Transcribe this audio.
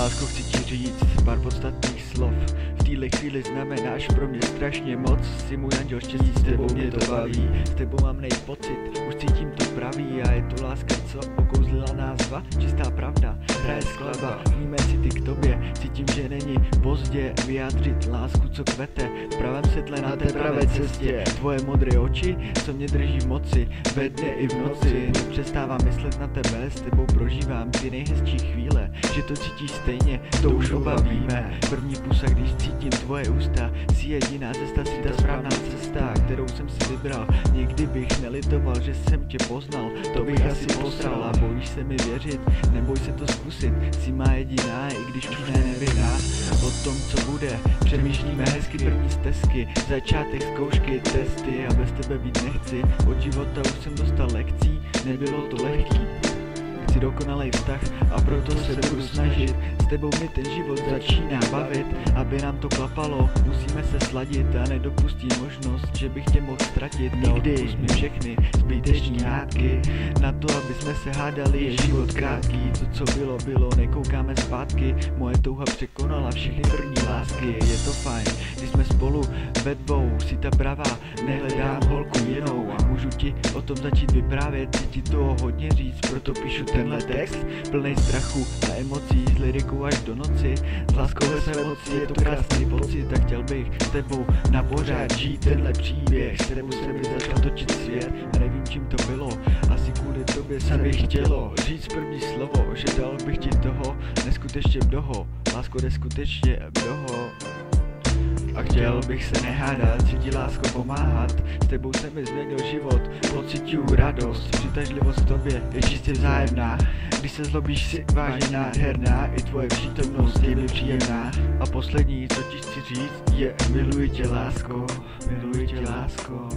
Lásko, chci ti říct pár podstatných slov. V téhle chvíli znamenáš pro mě strašně moc. Jsi můj anděl štěstí, s tebou mě to baví. S tebou mám pocit, už cítím to pravý. A je to láska, co okouzlila nás dva. Čistá pravda, hraje skladba. Vníme city k tobě, cítím, že není pozdě vyjádřit lásku, co kvete v pravém světle na té pravé cestě. Tvoje modré oči, co mě drží v moci, ve dne i v noci. Nepřestávám myslet na tebe, s tebou prožívám ty nejhezčí chvíle. Že to cítíš stejně, to už oba víme. První pusa, když cítím tvoje ústa, jsi jediná cesta, si ta správná cesta, kterou jsem si vybral. Nikdy bych nelitoval, že jsem tě poznal, to bych asi posral. A bojíš se mi věřit, neboj se to zkusit, jsi má jediná, i když už nevinná. O tom, co bude, přemýšlíme hezky první stezky, začátek zkoušky, testy a bez tebe být nechci. Od života už jsem dostal lekcí, nebylo to lehký. Chci dokonalej vztah a proto se budu snažit. S tebou mi ten život začíná bavit. Aby nám to klapalo, musíme se sladit a nedopustit možnost, že bych tě mohl ztratit. Nikdy mi všechny zbyteční hádky na to, aby jsme se hádali, je život krátký. To, co bylo, bylo, nekoukáme zpátky. Moje touha překonala všechny první lásky. Je to fajn, když jsme spolu ve dvou, si ta pravá, nehledám holku jinou. A můžu ti o tom začít vyprávět, chci ti toho hodně říct, proto píšu tenhle text, plnej strachu a emocí, s lirikou až do noci. S láskou ve své moci, je to krásný pocit, tak chtěl bych s tebou na pořád žít tenhle příběh. S tebou se mi začal točit svět a nevím, čím to bylo, asi kvůli tobě se mi chtělo říct první slovo, že dal bych ti toho neskutečně mnoho. Lásko, neskutečně mnoho. A chtěl bych se nehádat, si ti lásko pomáhat. S tebou se mi změnil život, pocituju radost. Přitažlivost k tobě je čistě vzájemná. Když se zlobíš, si vážně nádherná, i tvoje přítomnost je mi příjemná. A poslední, co ti chci říct, je miluji tě lásko, miluji tě lásko.